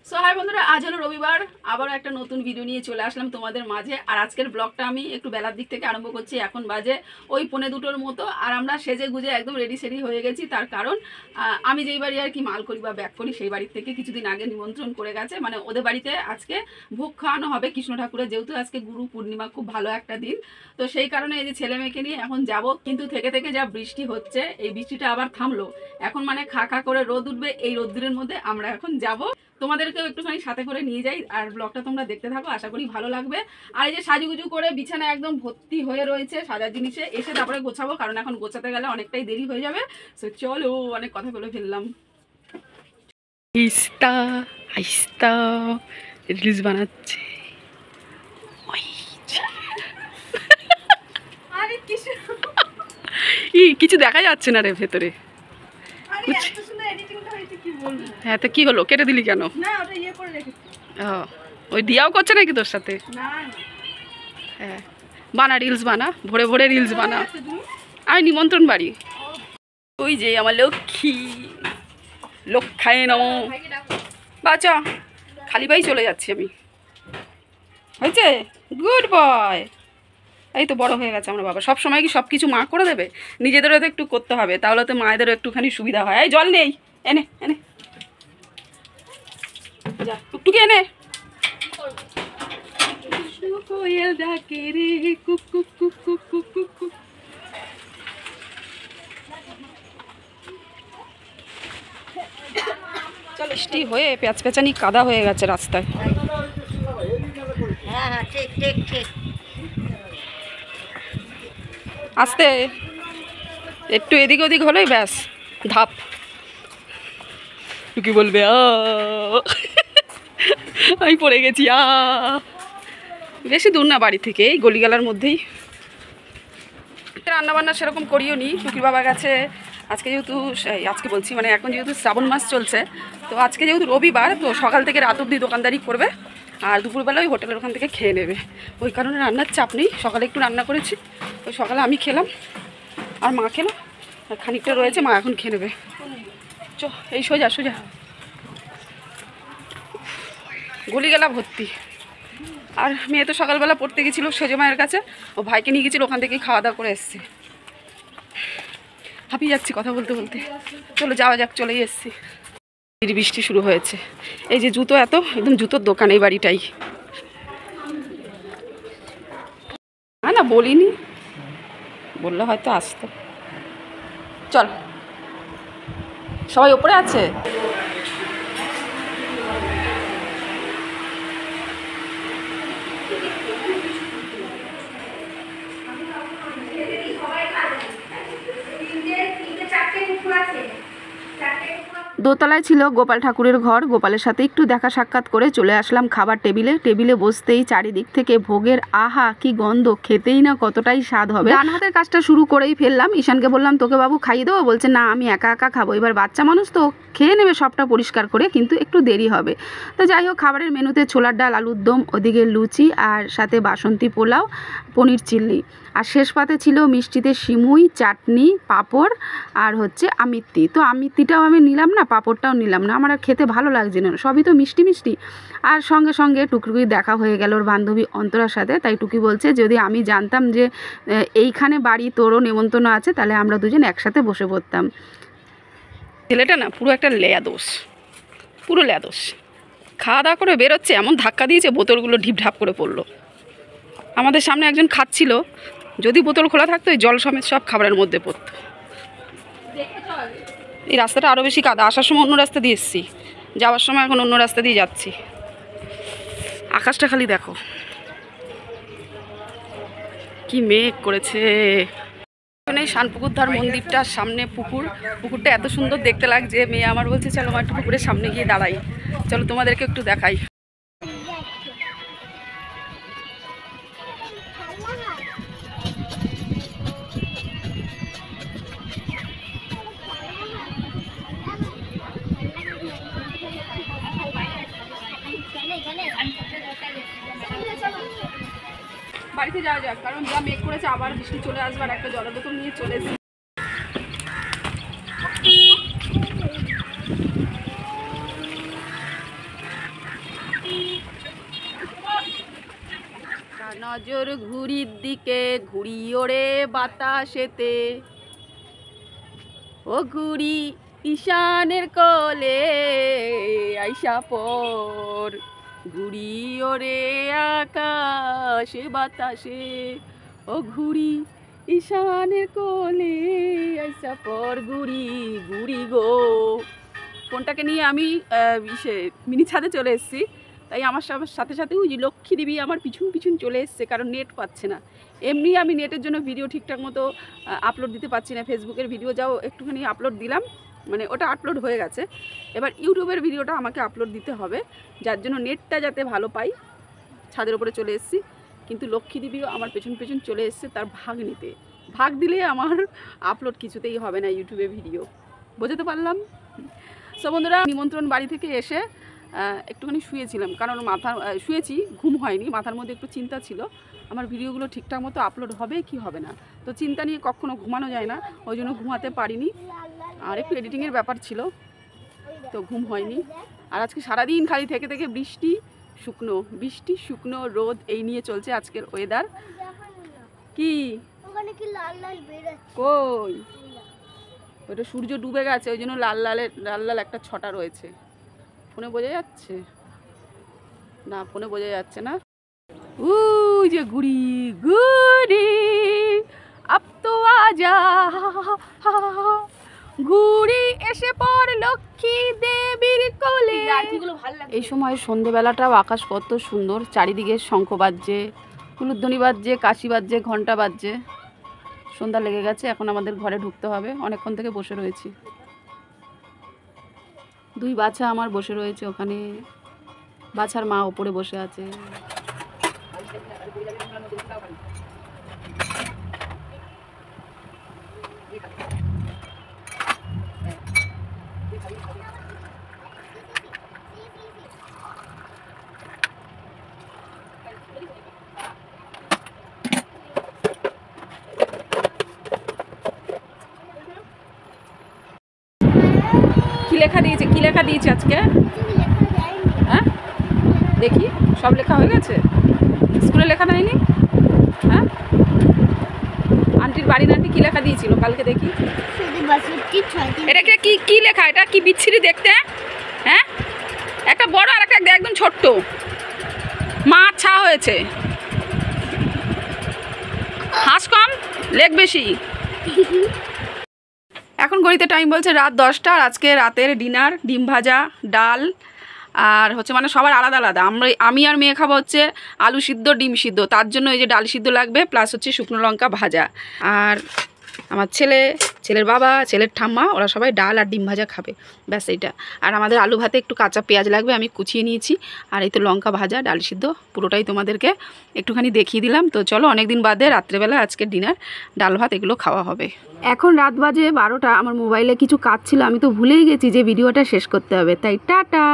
So high বন্ধুরা, আজ হলো রবিবার, আবারও একটা নতুন ভিডিও নিয়ে চলে আসলাম তোমাদের মাঝে। আর আজকের ব্লগটা আমি একটু বেলার দিক থেকে আরম্ভ করছি। এখন বাজে ওই 1:45-র মতো, আর আমরা সেজে গুজে একদম রেডি সেডি হয়ে গেছি। তার কারণ আমি যেই বাড়ি আর কি মাল করি বা ব্যাক করি, সেই বাড়ির থেকে কিছুদিন আগে নিমন্ত্রণ করে গেছে, মানে ওদের বাড়িতে আজকে ভোগ খাওয়ানো হবে কৃষ্ণ ঠাকুরের, যেহেতু আজকে গুরু পূর্ণিমা, খুব ভালো একটা দিন। তো সেই কারণে এই যে ছেলে মেয়েকে নিয়ে এখন যাব, কিন্তু থেকে থেকে যা বৃষ্টি হচ্ছে, এই বৃষ্টিটা আবার থামলো। এখন মানে খা খা করে রোদ উঠবে, এই রোদ্দুরের মধ্যে আমরা এখন যাব। তোমাদেরকেও একটুখানি সাথে করে নিয়ে যাই, আর ব্লগটা তোমরা দেখতে থাকো, আশা করি ভালো লাগবে। আর এই যে সাজুগুজু করে বিছানা একদম ভর্তি হয়ে রয়েছে সাজার জিনিসে, এসে তারপরে গোছাবো, কারণ এখন গোছাতে গেলে অনেকটাই দেরি হয়ে যাবে। সো চলো, অনেক কথা বলে ফেললাম। আইস্তা আইস্তা রিলস বানাচ্ছে। কিছু দেখা যাচ্ছে না রে ভেতরে। হ্যাঁ, তো কি হলো, কেটে দিলি কেন? ওই দিয়াও করছে নাকি তোর সাথে? হ্যাঁ, বানা রিলস বানা, ভরে ভরে রিলস বানা। আর নিমন্ত্রণ বাড়ি, ওই যে আমার লক্ষ্মী, লক্ষ্যায় নমো। বাচ্চা খালি পাই চলে যাচ্ছি আমি। হয়েছে, গুড বয়। এই তো বড় হয়ে গেছে আমার বাবা। সব সময় কি সব কিছু মা করে দেবে? নিজেদেরও তো একটু করতে হবে, তাহলে তো মায়েদেরও একটুখানি সুবিধা হয়। এই জল নেই, এনে এনে যা, টুকটুকি এনে। বৃষ্টি হয়ে পেঁচ পেঁচানি কাদা হয়ে গেছে রাস্তায়। আস্তে একটু এদিক ওদিক হলেই ব্যাস ধাপ। টুকি বলবে আমি পড়ে গেছি। বেশি দূর না বাড়ি থেকে, এই গলিগালার মধ্যেই। রান্নাবান্না সেরকম করিও নি, টুকির বাবা গেছে আজকে, যেহেতু আজকে বলছি মানে এখন যেহেতু শ্রাবণ মাস চলছে, তো আজকে যেহেতু রবিবার, তো সকাল থেকে রাত অবধি দোকানদারি করবে, আর দুপুরবেলা ওই হোটেলের ওখান থেকে খেয়ে নেবে। ওই কারণে রান্নার চাপ নেই। সকালে একটু রান্না করেছি, ওই সকালে আমি খেলাম আর মা খেলো, আর খানিকটা রয়েছে, মা এখন খেয়ে নেবে। চো, এই সোজা সোজা গলিগালা ভর্তি। আর মেয়ে তো সকালবেলা পড়তে গেছিলো সেজে মায়ের কাছে, ও ভাইকে নিয়ে গেছিলো, ওখান থেকেই খাওয়া দাওয়া করে এসছে। হাঁপিয়ে যাচ্ছি কথা বলতে বলতে। চলো যাওয়া যাক, চলেই এসছি। বৃষ্টি শুরু হয়েছে। এই যে জুতো, এত একদম জুতোর দোকান এই বাড়িটাই। হ্যাঁ না, বলিনি, বললে হয়তো আসতো। চল, সবাই ওপরে আছে। দোতলায় ছিল গোপাল ঠাকুরের ঘর। গোপালের সাথে একটু দেখা সাক্ষাৎ করে চলে আসলাম খাবার টেবিলে। টেবিলে বসতেই চারিদিক থেকে ভোগের আহা কি গন্ধ, খেতেই না কতটাই স্বাদ হবে। ডান হাতের কাজটা শুরু করেই ফেললাম। ঈশানকে বললাম তোকে বাবু খাইয়ে দেবো, বলছে না আমি একা একা খাবো। এবার বাচ্চা মানুষ তো খেয়ে নেবে সবটা পরিষ্কার করে, কিন্তু একটু দেরি হবে। তো যাই হোক, খাবারের মেনুতে ছোলার ডাল, আলুর দম, ওদিকে লুচি, আর সাথে বাসন্তী পোলাও, পনির চিল্লি, আর শেষ পাতে ছিল মিষ্টিতে সিমুই, চাটনি, পাঁপড়, আর হচ্ছে আমিত্তি। তো আমিত্তিটাও আমি নিলাম না, পাঁপড়টাও নিলাম না, আমার আর খেতে ভালো লাগছে না, সবই তো মিষ্টি মিষ্টি। আর সঙ্গে সঙ্গে টুকির দেখা হয়ে গেল ওর বান্ধবী অন্তরার সাথে। তাই টুকি বলছে যদি আমি জানতাম যে এইখানে বাড়ি তোরও নেমন্তন্ন আছে, তাহলে আমরা দুজন একসাথে বসে পড়তাম। ছেলেটা না পুরো একটা লেয়াদোষ, পুরো লেয়াদোষ। খাওয়া দাওয়া করে বেরোচ্ছে, এমন ধাক্কা দিয়েছে বোতলগুলো ঢিপঢাপ করে পড়লো। আমাদের সামনে একজন খাচ্ছিল, যদি বোতল খোলা থাকতো এই জল সমেত সব খাবারের মধ্যে পড়তো। এই রাস্তাটা আরও বেশি কাদা। আসার সময় অন্য রাস্তা দিয়ে এসেছি, যাওয়ার সময় এখন অন্য রাস্তা দিয়ে যাচ্ছি। আকাশটা খালি দেখো কি মেঘ করেছে। এই শানপুকুরধার মন্দিরটার সামনে পুকুর, পুকুরটা এত সুন্দর দেখতে লাগছে। মেয়ে আমার বলছে চলো আমার একটু পুকুরের সামনে গিয়ে দাঁড়াই। চলো তোমাদেরকে একটু দেখাই। বাড়িতে যাওয়া যাক, কারণ যা মেঘ করেছে আবার বৃষ্টি চলে আসবার, একটা জলের বোতল নিয়ে চলে এসেছি। নজর ঘুড়ির দিকে, ঘুড়ি ওড়ে বাতাসেতে, ও ঘুড়ি ঈশানের কোলে আইসা পর, ঘুড়ি ওড়ে আকাশে বাতাসে, ও ঘুড়ি ঈশানের কোলে আইসা পর, ঘুড়ি ঘুড়ি গো। ফোনটাকে নিয়ে আমি মিনি ছাদে চলে এসেছি, তাই আমার সাথে সাথে ওই লক্ষ্মী দেবী আমার পিছন পিছন চলে এসছে, কারণ নেট পাচ্ছে না। এমনি আমি নেটের জন্য ভিডিও ঠিকঠাক মতো আপলোড দিতে পারছি না। ফেসবুকের ভিডিও যাও একটুখানি আপলোড দিলাম, মানে ওটা আপলোড হয়ে গেছে। এবার ইউটিউবের ভিডিওটা আমাকে আপলোড দিতে হবে, যার জন্য নেটটা যাতে ভালো পাই ছাদের উপরে চলে এসেছি। কিন্তু লক্ষ্মী দেবীও আমার পেছন পেছন চলে এসছে তার ভাগ নিতে। ভাগ দিলে আমার আপলোড কিছুতেই হবে না ইউটিউবে ভিডিও, বোঝাতে পারলাম? সো বন্ধুরা, নিমন্ত্রণ বাড়ি থেকে এসে একটুখানি শুয়েছিলাম, কারণ শুয়েছি, ঘুম হয়নি, মাথার মধ্যে একটু চিন্তা ছিল আমার ভিডিওগুলো ঠিকঠাক মতো আপলোড হবে কি হবে না। তো চিন্তা নিয়ে কখনো ঘুমানো যায় না, ওই জন্য ঘুমাতে পারিনি। আর একটু এডিটিংয়ের ব্যাপার ছিল, তো ঘুম হয়নি। আর আজকে সারাদিন খালি থেকে থেকে বৃষ্টি শুকনো রোদ, এই নিয়ে চলছে আজকের ওয়েদার। কি কই ওটা সূর্য ডুবে গেছে, ওই জন্য লাল লাল একটা ছটা রয়েছে। ফোনে বোঝা যাচ্ছে না? ফোনে বোঝা যাচ্ছে না। ওই যে ঘুড়ি ঘুড়ি আপ তো আজা, ঘুড়ি এসে পর লক্ষ্মী দেবীর কোলে। এই সময় সন্ধেবেলাটাও আকাশ কত সুন্দর, চারিদিকে শঙ্খ বাজছে, উলুধ্বনি বাজছে, কাশি বাজছে, ঘন্টা বাজছে। সন্ধ্যা লেগে গেছে, এখন আমাদের ঘরে ঢুকতে হবে। অনেকক্ষণ থেকে বসে রয়েছি। দুই বাচ্চা আমার বসে রয়েছে ওখানে, বাচ্চার মা ওপরে বসে আছে। কি লেখা দিয়েছে আজকে? হ্যাঁ দেখি, সব লেখা হয়ে গেছে? স্কুলে লেখা হয়নি? হ্যাঁ, আন্টির বাড়ির আন্টি কি লেখা দিয়েছিল কালকে? দেখি এটা কি লেখা? এটা কি বিচ্ছিরি দেখতে। হ্যাঁ, একটা বড় আর একটা একদম ছোট্ট, মা ছা হয়েছে। হাঁস কম, লেগ বেশি। এখন ঘড়িতে টাইম বলছে রাত 10টা। আর আজকে রাতের ডিনার ডিম ভাজা, ডাল, আর হচ্ছে মানে সবার আলাদা আলাদা। আমি আর মেয়ে খাবো হচ্ছে আলু সিদ্ধ, ডিম সিদ্ধ, তার জন্য এই যে ডাল সিদ্ধ লাগবে, প্লাস হচ্ছে শুকনো লঙ্কা ভাজা। আর আমার ছেলের বাবা, ছেলের ঠাম্মা, ওরা সবাই ডাল আর ডিম ভাজা খাবে, ব্যাস এইটা। আর আমাদের আলু ভাতে একটু কাঁচা পেঁয়াজ লাগবে, আমি কুচিয়ে নিয়েছি। আর এই তো লঙ্কা ভাজা, ডাল সিদ্ধ, পুরোটাই তোমাদেরকে একটুখানি দেখিয়ে দিলাম। তো চলো, অনেকদিন বাদে রাত্রেবেলা আজকে ডিনার ডাল ভাত এগুলো খাওয়া হবে। এখন রাত বাজে 12টা। আমার মোবাইলে কিছু কাজ ছিল, আমি তো ভুলেই গেছি যে ভিডিওটা শেষ করতে হবে, তাই টাটা।